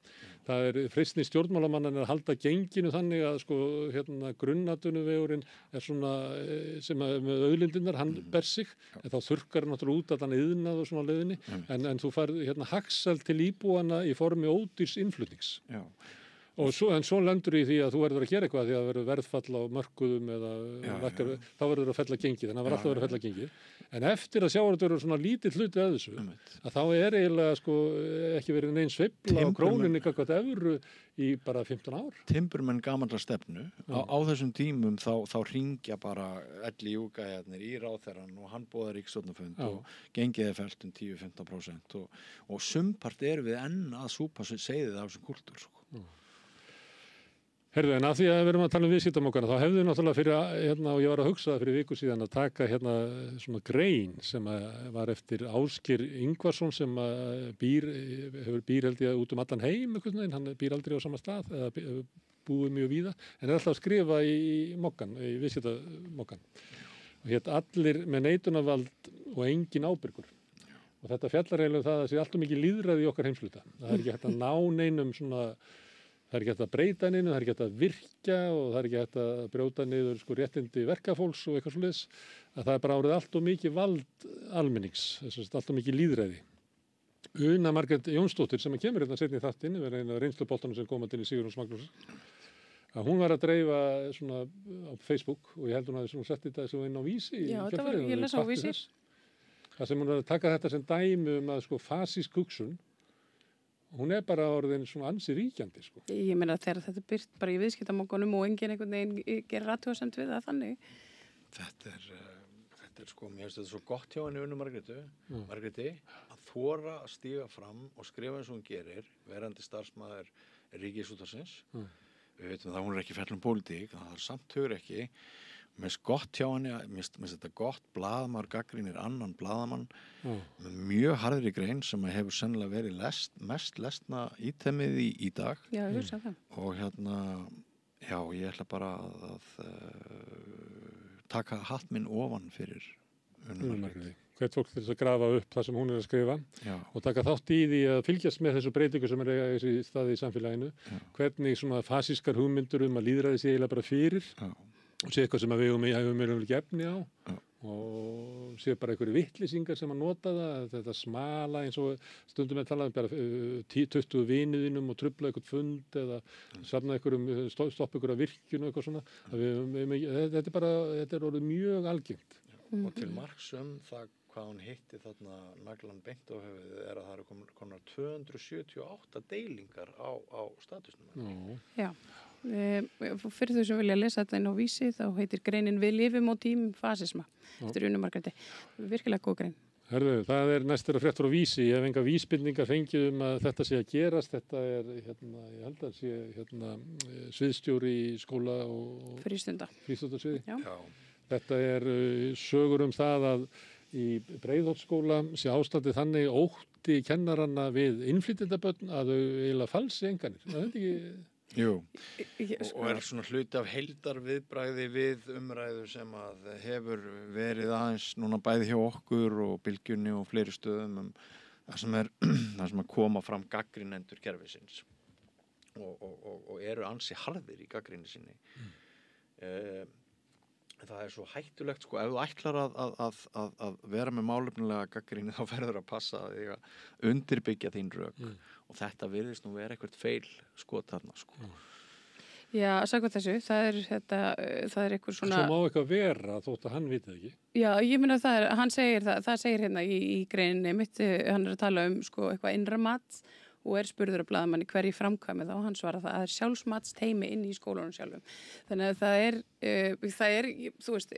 Það er freistni stjórnmálamannan að halda genginu þannig að grunnatvinnuvegurinn er svona sem að með auðlindirnar, hann ber sig. En þá þurrkar náttúrulega út að hann iðnað og svona leiðinni. En þú færð hagsæld til íbúana í formi ódýrs innflutnings. Já. En svo lendur í því að þú verður að gera eitthvað því að það verður verðfall á mörkuðum eða þá verður að fella gengið, þannig að það var alltaf að vera að fella gengið. En eftir að sjávarútvegur er svona lítill hluti að þessu, að þá er eiginlega ekki verið neins sveifla á krónunni gagnvart evru í bara 15 ár. Timburmenn gamalla stefnu, á þessum tímum þá hringja bara elli júgæjarnir í ráðherrann og hann boðar ríkisstjórnarfund og gengið er fellt 10-15% og sumpart erum við enn að súpa seiðið af þessum kúltúr. Herðu, en af því að við erum að tala um viðskiptamókana, þá hefðu náttúrulega fyrir, og ég var að hugsa það fyrir viku síðan að taka svona grein sem var eftir Ásgeir Ingvarsson sem hefur býr held ég út um allan heim, hann býr aldrei á sama stað, eða búið mjög víða, en er alltaf að skrifa í mokkan, í viðskiptamókan. Og allir með neitunarvald og engin ábyrgur. Og þetta fjallar eiginlega það að það sé alltaf mikið lýðræði í okkar heimsluta. Það er ekki hægt að ná neinum svona. Það er ekki hægt að breyta neinu, það er ekki hægt að virkja og það er ekki hægt að brjóta niður réttindi verkafólks og eitthvað svoleiðis. Að það er bara árið allt of mikið vald almennings, allt of mikið lýðræði. Una Margrét Jónsdóttir sem kemur seinni í þáttinn, er eina af reynsluboltanum sem kom inn í Sigurjóns Magnússon. Hún var að dreifa svona á Facebook og ég held hún að hún setti þetta inn á Vísi. Já, ég les á Vísi. Það sem hún var að taka þetta sem dæmi að fasísk hugsun. Hún er bara orðin svona ansi ríkjandi. Ég meina þegar þetta byrt bara í viðskiptamókunum og enginn einhvern veginn gerir athugasemd við það þannig. Þetta þetta sko, mér finnst þetta svo gott hjá henni Unnu Margréti að þora að stíga fram og skrifa eins og hún gerir, verandi starfsmaður Ríkisútvarpsins. Við veitum það, hún ekki fellum pólitík, það samt hugur ekki. Mér finnst gott hjá henni, mér finnst þetta gott, blaðamaður gagnrýnir annan blaðamann með mjög harðri grein sem hefur sennilega verið mest lesna ítemið í dag. Já, ég hugsa það. Og já, ég ætla bara að taka hatt minn ofan fyrir Unnu Margréti. Hvert fólk til þess að grafa upp það sem hún að skrifa og taka þátt í því að fylgjast með þessu breytingu sem í staði í samfélaginu. Hvernig svona fasískar hugmyndur að lýðræði sé eiginlega bara fyrir og sé eitthvað sem við höfum ekki efni á og sé bara einhverju vitlýsingar sem að nota það, þetta smala eins og stundum að tala bara 10-20 viniðinum og trufla eitthvað fund eða safna stoppa einhverja virkjun og eitthvað svona. Þetta er orðið mjög algengt. Og til marks það hvað hún hitti þarna naglan beint á höfuðið að það eru konar 278 deilingar á statusnum. Já. Fyrir þau sem vilja lesa þetta inn á Vísi þá heitir greinin Við lifum á tímum fasisma eftir Unnu Margréti. Virkilega góð grein. Herðu, það næstur að fréttur á Vísi. Ég hef enga vísbendingar fengið að þetta sé að gerast. Þetta ég held að sé sviðstjóri í skóla og frístundasviði. Já. Þetta sögur það að í Breiðholtsskóla sé ástandið þannig ótti kennaranna við innflytjendabörn að þau eiginlega falsi enganir. Það ekki... Jú, og svona hluti af heildarviðbragði við umræðu sem að hefur verið aðeins núna bæði hjá okkur og Bylgjunni og fleiri stöðum það sem að koma fram gagnrýnendur kerfisins og eru ansi harðir í gagnrýni sinni. Það svo hættulegt sko, ef þú ætlar að vera með málefnilega gagnrýni þá verður að passa að undirbyggja þín rök og þetta virðist nú vera eitthvað feil skot þarna sko. Já, sagði þessu, það er eitthvað svona... Svo má eitthvað vera þótt að hann viti ekki. Já, ég meina hann segir það segir hérna í greininni mitt, hann að tala sko eitthvað innra mat og spurður af blaðamanni hverju framkvæmi þá og hann svarar það að sjálfsmatsteimi inn í skólanum sjálfum. Þannig að það er, þú veist,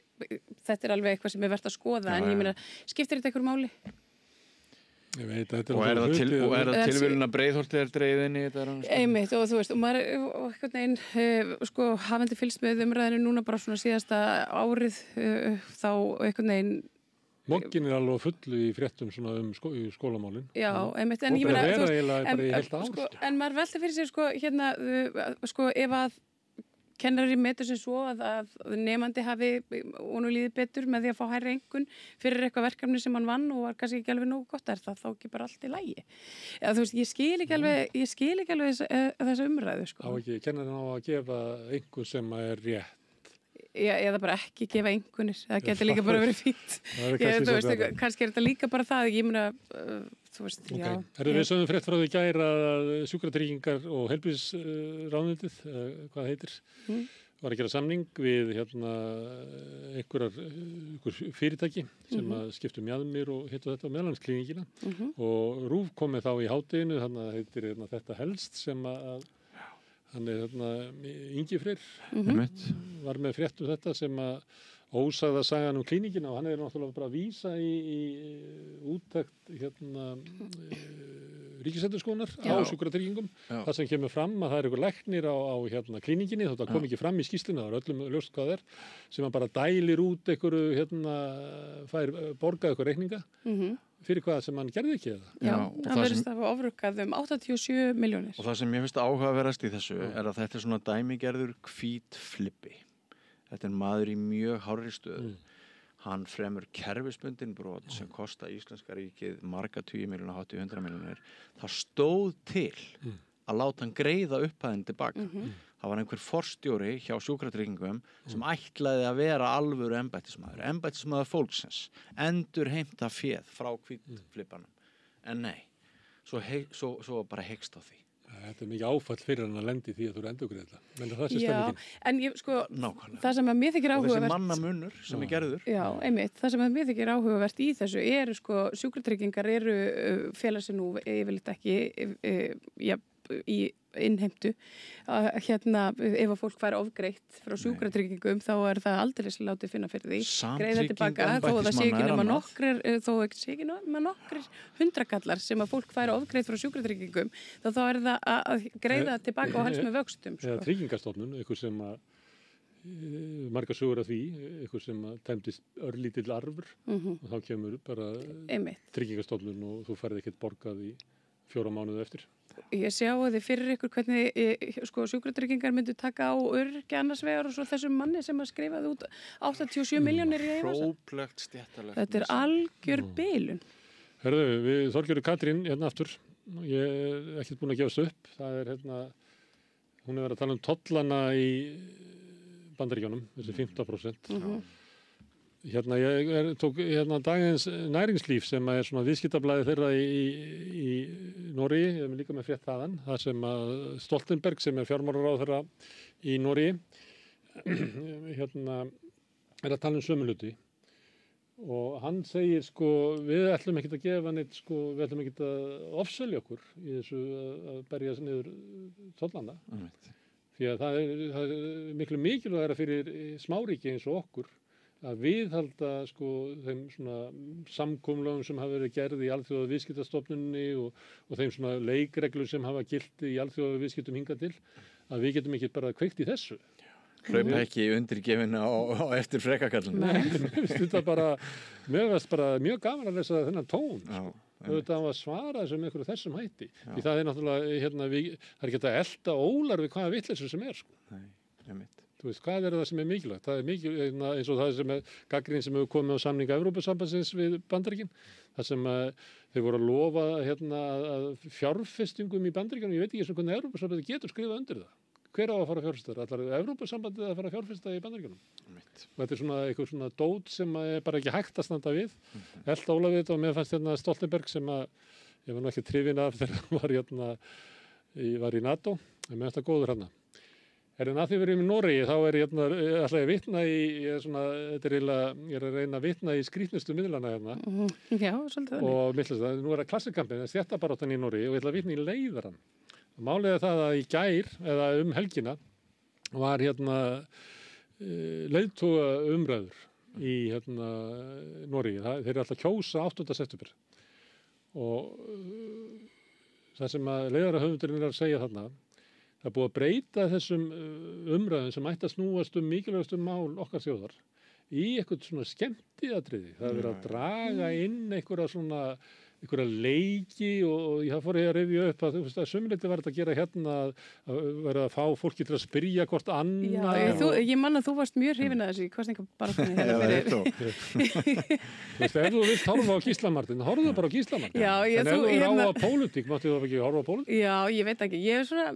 þetta alveg eitthvað sem vert að skoða en ég meina, skiptir þetta einhverju máli? Ég veit, þetta og er það tilvílun að Breiðholtið dreiðinni? Einmitt og þú veist, og maður eitthvað neginn, sko, hafandi fylgst með umræðinu núna bara svona síðasta árið þá eitthvað neginn Moggin alveg fullu í fréttum svona skólamálin. Já, einmitt, en ég meina, en maður velti fyrir sig, sko, hérna, sko, ef að kennari metur sem svo að nemandi hafi og nú líði betur með því að fá hærri einkunn fyrir eitthvað verkefni sem hann vann og var kannski ekki alveg nógu gott, það þá ekki bara allt í lagi. Já, þú veist, ég skil ekki alveg þessa umræðu, sko. Á ekki kennarinn á að gefa einhver sem er rétt. Já, eða bara ekki gefa einkunnir, það getur líka bara verið fínt. Kannski þetta líka bara það, ég meina, þú veist, já. Við sögum frétt frá því gær að Sjúkratryggingar og heilbrigðisráðuneytið, hvað heitir, var að gera samning við einhver fyrirtæki sem að skiptu mjaðmir og hitt og þetta á meðlandsklíníkina og RÚV komið þá í hádeginu, þannig að heitir þetta helst sem að hann Ingi Freyr var með frétt þetta sem að ósagða sagan klíníkina og hann náttúrulega bara að vísa í úttekt Ríkisendurskoðunar á sjúkratryggingum. Það sem kemur fram að það er einhver læknir á klíníkinni, þetta kom ekki fram í skýrslunni, það er öllum ljóst hvað er, sem að bara dælir út einhverju, fær borgað einhver reikninga fyrir hvað sem hann gerði ekki eða. Já, hann verðist að hafa ofrukkað 87 milljónir. Og það sem ég finnst áhugaverðast í þessu er að þetta er svona dæmigerður hvítflippi. Þetta er maður í mjög hárri stöðu. Hann fremur kerfisbundin brot sem kosta íslenska ríkið marga 10 milljóna, 100 milljónir. Það stóð til að láta hann greiða upphæðin tilbaka. Það var einhver forstjóri hjá Sjúkratryggingum sem ætlaði að vera alvöru embættismaður fólksins, endurheimta féð frá hvítflippanum. En nei, svo bara heykst á því. Þetta er mikið áfall fyrir hann að lendi því að þú eru endurgreiða þetta. Já, en ég, sko, það sem að mér þykir áhugavert... Og þessi mannamunur sem er gerður. Já, einmitt, það sem að mér þykir áhugavert í þessu sko, sjúkratryggingar félag sem nú yfirleitt ekki í innheimtu ef að fólk fær ofgreitt frá sjúkratryggingum þá það aldrei látið finna fyrir því greiða tilbaka þó að það sé ekki nema nokkrir hundrakallar sem að fólk fær ofgreitt frá sjúkratryggingum þá það að greiða tilbaka og helst með vöxtum eða Tryggingastofnun, eitthvað sem að margar sögur af því, eitthvað sem að tæmdist örlítill arfur og þá kemur bara Tryggingastofnun og þú færði ekkert borgað í 4 mánuði eftir. Ég sjá þið fyrir ykkur hvernig sjúkratryggingar myndu taka á öryrkja annars vegar og svo þessum manni sem að skrifaði út 87 milljónir í eifasa. Hróplegt, stjættalegt. Þetta algjör bilun. Herðu, við Þorgerður Katrín aftur. Ég ekkert búin að gefast upp. Það hún verið að tala tollana í Bandaríkjunum, þessi 15%. Ég tók Dagens Næringslíf sem er svona viðskiptablaðið þeirra í Noregi, ég er líka með frétt þaðan, það sem að Stoltenberg sem er fjármálaráðherra í Noregi er að tala sömu hluti og hann segir við ætlum ekkert að gefa neitt við ætlum ekkert að ofselja okkur í þessu að berja niður tollana því að það er miklu mikilvægara fyrir smáríki eins og okkur að viðhalda þeim svona samkomulögum sem hafa verið gerð í alþjóða viðskiptastofnunni og þeim svona leikreglum sem hafa gilt í alþjóða viðskiptum hingað til að við getum ekki bara kveikt í þessu. Hlaupa ekki undirgefinu á eftir frekakallin. Nei, mér varst bara mjög gaman að lesa þennan tón. Auðvitað á að svara þessu með einhverju þessum hætti. Því það er náttúrulega, það er ekki að elta ólar við hvaða vitleysu sem er. Nei, einmitt. Þú veist, hvað er það sem er mikilvægt? Það er mikilvægt eins og það sem er gagnrýni sem hefur komið á samninga Evrópusambandsins við Bandaríkin. Það sem þeir voru að lofa að fjárfestingum í Bandaríkjunum, ég veit ekki hvernig Evrópusambandið getur skrifað undir það. Hver á að fara að fjárfesta? Ætlar Evrópusambandið að fara að fjárfesta í Bandaríkjunum? Og þetta er eitthvað svona dót sem er bara ekki hægt að standa við. Elta Ólafið þetta og mér fannst Stoltenberg sem ég var nú ekki trifin af þegar hann var í NATO, en mér finnst það góður hann. En að því við erum í Noregi, þá er ég ætla að vitna ég er að reyna að vitna í skrýtnustu miðlana hérna. Já, svolítið þannig. Og millast það, nú er það klassikampinn, stéttabaráttan í Noregi og ég ætla að vitna í Leiðarann. Málið er það að í gær, eða helgina, var leiðtoga umræður í Noregi. Þeir eru alltaf að kjósa 8. september. Og það sem að leiðarahöfundurinn er að segja þarna, það er búið að breyta þessum umræðum sem ætti að snúast mikilvægustu mál okkar þjóðar í eitthvað svona skemmtiatriði. Það er verið að draga inn einhverja leiki og ég fór að rifja upp að sumleiti var þetta að gera að vera að fá fólki til að spyrja hvort annað. Já, ég man að þú varst mjög hrifin að þessu í kosningabaráttunni fyrir. Ef þú vilt horfa á Gísla Martein, horfðu bara á Gísla Martein. En ef þú er á pólitík, máttu þú ekki horfa á pólitík? Já, ég veit ekki. Ég er svona,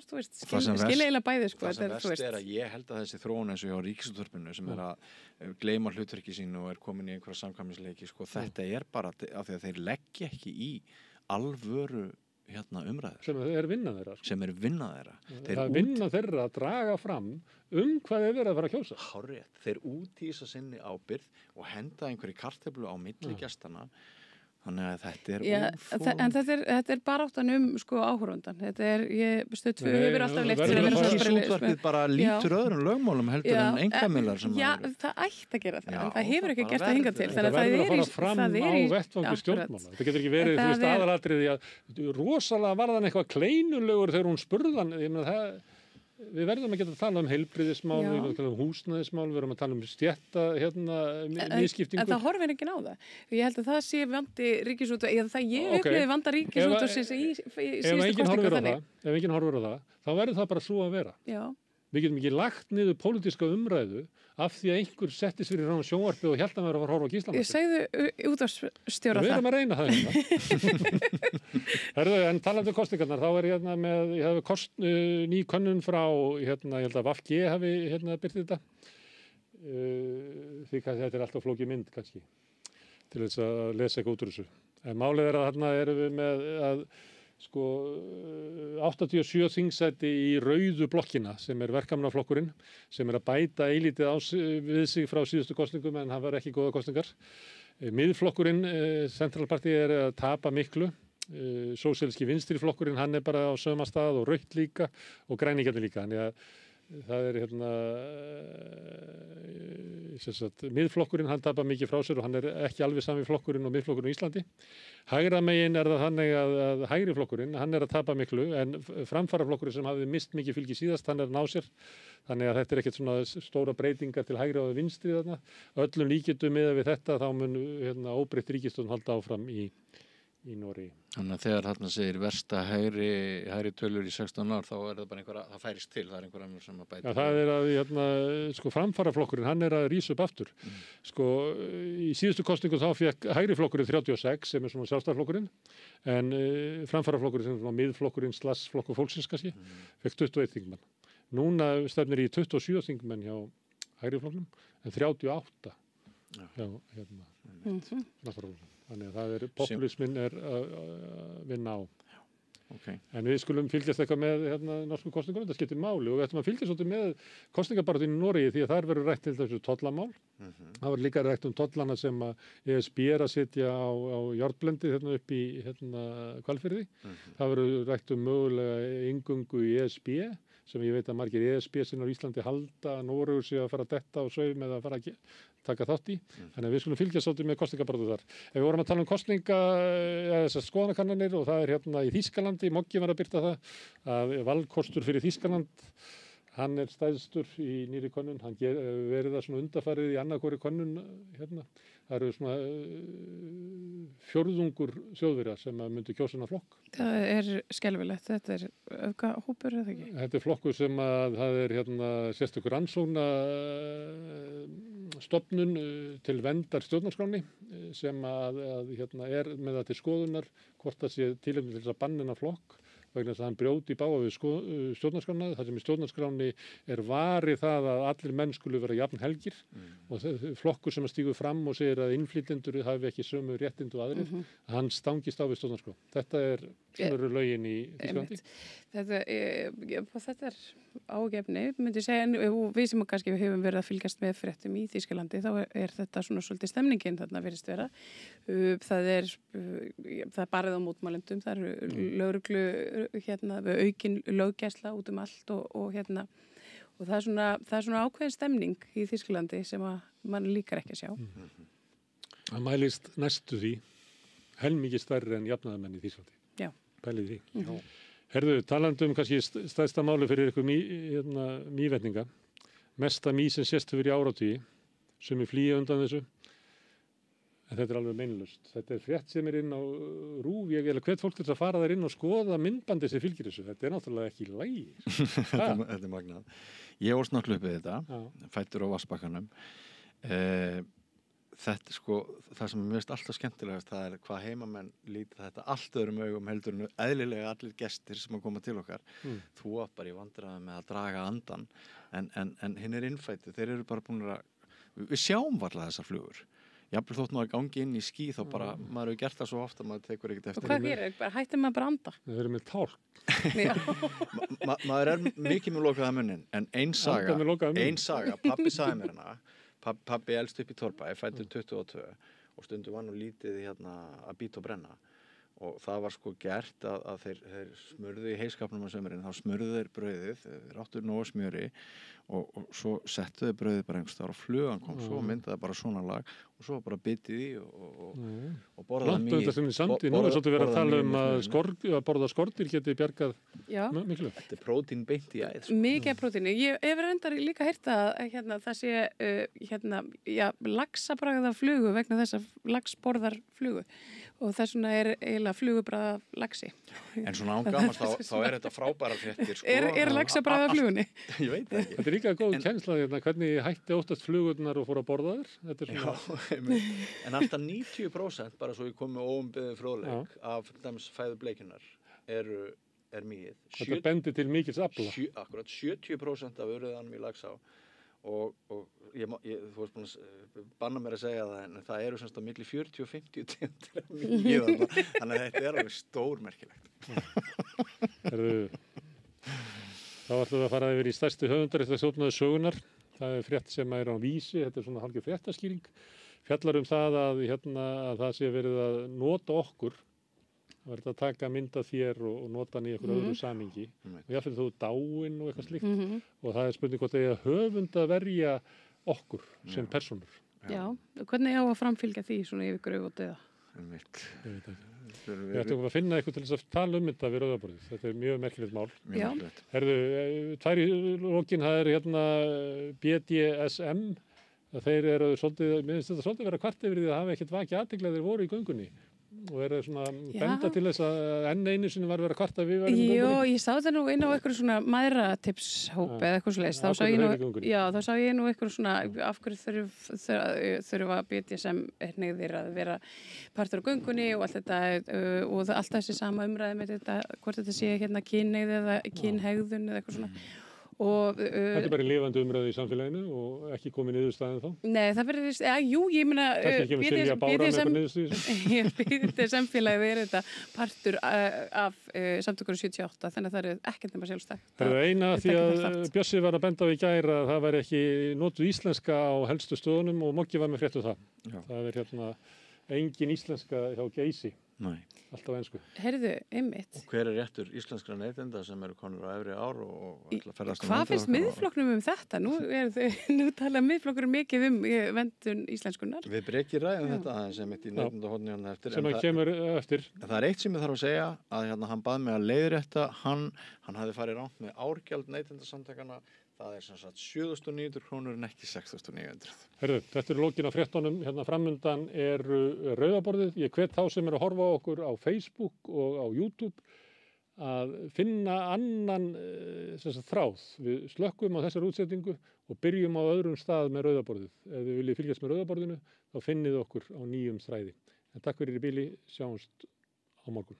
þú veist, skil eiginlega bæði. Það sem verst er að ég held að þessi þróun eins og hjá Ríkisútvarpinu sem er að gleyma hlutverki sínu og er komin í einhverja samkvæmisleiki, þetta er bara af því að þeir leggja ekki í alvöru umræður. Sem er vinna þeirra. Sem er vinna þeirra. Það er vinna þeirra að draga fram hvað er verið að fara að kjósa. Hárrétt. Þeir útýsa sinni ábyrgð og henda einhverju kartöflu á milli gestana. Þannig að þetta er en þetta er baráttan áhorfandan. Þetta er, Stöð 2 hefur alltaf leitt sér að vera Ríkisútvarpið bara lítur öðrum lögmálum heldur en einkamiðlar sem Já, það ætti að gera það, en það hefur ekki gert það hingað til. Það verður að fara fram á vettvangi stjórnmála. Það getur ekki verið aðalatriði að rosalega var þann eitthvað kleinulegur þegar hún spurðan, ég meina það við verðum að geta að tala heilbrigðismál, við verðum að tala húsnæðismál, við verðum að tala stétta misskiptingu. En það horfir ekki á það. Ég held að það sé vandi Ríkisútvarpsins, eða það ég upplifði vanda Ríkisútvarpsins í síðustu kosningu þannig. Ef enginn horfir á það, þá verður það bara svo að vera. Já. Við getum ekki lagt niður pólitíska umræðu af því að einhver settist fyrir ráðan sjónvarpið og hélt að maður að horfa á Gísla Martein. Ég segðu útvarpsstjóra það. Við erum að reyna það Herðu, en talandi kosningarnar, þá er ég hef ný könnun frá, ég held að VG hafi byrkt þetta. Því að þetta er alltaf flókið mynd kannski, til þess að lesa eitthvað út úr þessu. En málið er að þarna erum við með að 87 þingsæti í rauðu blokkina sem er verkamannaflokkurinn sem er að bæta eilítið við sig frá síðustu kosningum en það var ekki góða kosningar. Miðflokkurinn, Centralpartí, er að tapa miklu sósíalíski vinstri flokkurinn, hann er bara á söma stað og rautt líka og græningarnir líka. Þannig að það er miðflokkurinn, hann tapar mikið frá sér og hann er ekki alveg sami flokkurinn og miðflokkurinn í Íslandi. Hægra megin er það þannig að hægri flokkurinn, hann er að tapa miklu en framfaraflokkurinn sem hafði mist mikið fylgi síðast, hann er að ná sér. Þannig að þetta er ekkert svona stóra breytingar til hægri og vinstri þarna. Öllum líkindum miðað við þetta þá mun óbreytt ríkisstjórn halda áfram í Noregi. Þannig að þegar þarna segir versta hægri tölur í 16 ár þá er það bara það færist til, það er einhver annar sem að bæta. Já, það er að framfaraflokkurinn, hann er að rísa upp aftur. Í síðustu kosningu þá fekk hægri flokkurinn 36 sem er svona sjálfstæðarflokkurinn en framfaraflokkurinn sem er svona miðflokkurinn flokkur fólksins kannski, fekk 21 þingmenn. Núna stefnir í 27 þingmenn hjá hægri flokknum en 38 hjá framfaraflokkurinn. Þannig að það er, populismin er að vinna á. Okay. En við skulum fylgjast eitthvað með norsku kosningunum, þetta skiptir máli og við ættum að fylgjast svolítið með kosningabaráttunni í Noregi því að þar verður rætt til þessu tollamál. Það var líka rætt tollana sem að ESB er að setja á járnblendi upp í Hvalfirði. Það verður rætt mögulega inngöngu í ESB sem ég veit að margir ESB-sinnar á Íslandi halda að Noregur sé að fara að detta og saum eða að fara að taka þátt í. Þannig að við skulum fylgjast svolítið með kosningabaráttu þar. Ef við vorum að tala þessar skoðanakannanir og það er í Þýskalandi, Moggi var að birta það, að valkostur fyrir Þýskaland, hann er stæðstur í nýrri könnun, hann verið það svona undarfarið í annarkori könnun Það eru svona fjórðungur Þjóðverja sem myndu kjósa þennan flokk. Það er skelfilegt, þetta er öfgahópur eða ekki? Þetta er flokkur sem að það er sérstakur rannsókna stofnun til verndar stjórnarskráni sem að er með það til skoðunar hvort það sé tilefni til þess að banna þennan flokk vegna þess að hann brjóti í bága við stjórnarskrána. Það sem í stjórnarskráni er varið það að allir menn skulu vera jafn helgir og flokkur sem að stígur fram og segir að innflytjendur hafi ekki sömu réttindi og aðrir, hann stangist á við stjórnarskrá. Þetta er svona lögin í Þýskalandi. Þetta er ágefni, myndi ég segja, en við sem kannski höfum verið að fylgjast með fréttum í Þýskalandi, þá er þetta svona svolítið stemningin þarna virðist vera. Það er barið á mótmælendum, það eru lögreglu aukin löggæsla út allt og það er svona ákveðin stemning í Þýskalandi sem að mann líkar ekki að sjá. Það mælist næstu því helmikið stærri en jafnaðarmenn í Þýskalandi. Já. Pælið því. Herðu, talandi kannski stærsta máli fyrir ykkur mývetninga. Mesta mý sem sést hefur í áratugi, sem flýja undan þessu. En þetta er alveg meinlaust. Þetta er frétt sem er inn á RÚV. Ég vil hvet fólk til að fara þar inn og skoða myndbandi sem fylgir þessu. Þetta er náttúrulega ekki í lagi. Þetta er magnað. Ég var snart hlupið þetta, fættur á Vatnsbakkanum. Þetta það sem er mest alltaf skemmtilegast, það er hvað heimamenn líta þetta allt öðrum augum heldur en eðlilega allir gestir sem að koma til okkar. Þú átt bara í vandræðum með að draga andan, en hinn er innfættu, þeir eru bara búin við sjáum varla þessar flugur. Jafnvel þótt maður gangi inn í ský þá bara, maður hefur gert það svo ofta, maður tekur ekkert eftir. Og hvað gerir? Hættir maður bara anda? Það verður með tálk. Maður er mikið með lokaða munnin, en ein saga, pabbi sagði mér hana. Pabbi elst upp í Torfbæ, fæddur 22 og stundum var nú lítið að bíta og brenna og það var gert að þeir smurðu í heiskapnum á sömurinn, þá smurðu þeir brauðið, þeir áttu nógu smjöri og svo settu þeir brauðið bara einhvers staðar og flugan kom, svo myndaði bara svona lag og svo bara bitið í og borðaði mýið. Langt undan sandi, nú er svolítið verið að tala um að borða skordýr geti bjargað miklu. Þetta er prótín beint í æð. Mikið prótíni. Ég hef reyndar líka heyrt að það sé laxabragða flugu vegna þess að lax borðar flugu og þess vegna er eiginlega flugubragða laxi. En svona ángamast þá er þetta frábæra fréttir. Er laxabragða flugunni? Ég veit það ekki. Þetta er líka góð kennsla hvernig hætti óttast flugurnar og fór að borða þér. En alltaf 90% bara svo ég kom með óumbeðin fróðleik af dæmis fæðu bleikunar er mýið. Þetta bendir til mikils afla. Akkurat 70% af öruðanum í Laxá og þú varst búin að banna mér að segja það en það eru semst á milli 40 og 50 tegundir af mýið þannig að þetta er alveg stórmerkilegt. Þá ætlum við að fara yfir í stærstu höfundar eftir stjórnaði sögunar. Það er frétt sem er á Vísi, þetta er svona hálfgerð fréttaskýring. Fjallar það að það sé verið að nota okkur Það var þetta að taka mynd af þér og nota hann í einhverju öðru samhengi. Og jáfnvel þú dáin og eitthvað slíkt. Og það er spurning hvort það er höfund að verja okkur sem persónur. Já, hvernig á að framfylgja því svona yfir gröf og dauða? Ég veit ekki. Við ættum að finna eitthvað til þess að tala þetta við rauðaborðið. Þetta er mjög merkilegt mál. Herðu, tvær í lokin, það er hérna BDSM. Þeir eru svolítið, mér finnst þetta svolítið vera kvart yfir því að hafa ekkert vakið athygli að þeir voru í göngunni. Og er það svona benda til þess að enn einu sinni var að vera kvart að við varum í göngunni? Jó, ég sá þetta nú inn á eitthvað svona mæðratipshóp eða eitthvað svoleiðis. Þá sá ég nú eitthvað svona af hverju þurfa BDSM hneigðir að vera partur á göngunni og allt þetta og allt þessi sama umræði með þetta, hvort þetta sé hérna kynhneigð eða kynhegðun eða eitthvað svona. Þetta er bara lifandi umræði í samfélaginu og ekki komið niðurstaðin þá? Nei, það verður, ég meina BDSM-félagið er þetta partur af samtökunum 78, þannig að það er ekkert nema sjálfstætt. Það er eina því að Bjössi var að benda á í gær að það væri ekki notuð íslenska á helstu stöðunum og Moggi var með fréttu það. Það er hérna engin íslenska hjá Geysi. Nei. Alltaf ensku. Heyrðu, einmitt. Og hver er réttur íslenskra neytenda sem eru konur á efri ár og ætla að ferðast Hvað finnst miðflokknum þetta? Nú tala miðflokkur mikið verndun íslenskunnar. Við Breki ræðum þetta sem eitt í neytendahorni hann eftir. Sem kemur eftir. Það er eitt sem ég þarf að segja að hérna hann bað mig að leiðrétta, hann hafði farið rangt með árgjald neytendasamtakana. Það er sem sagt 7.900 krónur en ekki 6.900. Herðu, þetta er lokin á fréttunum. Hérna framundan eru rauðaborðið. Ég hvet þá sem eru að horfa á okkur á Facebook og á YouTube að finna annan þráð. Við slökkum á þessar útsetningu og byrjum á öðrum stað með rauðaborðið. Ef þið viljið fylgjast með rauðaborðinu, þá finnið okkur á nýjum þræði. En takk fyrir í bili, sjáumst á morgun.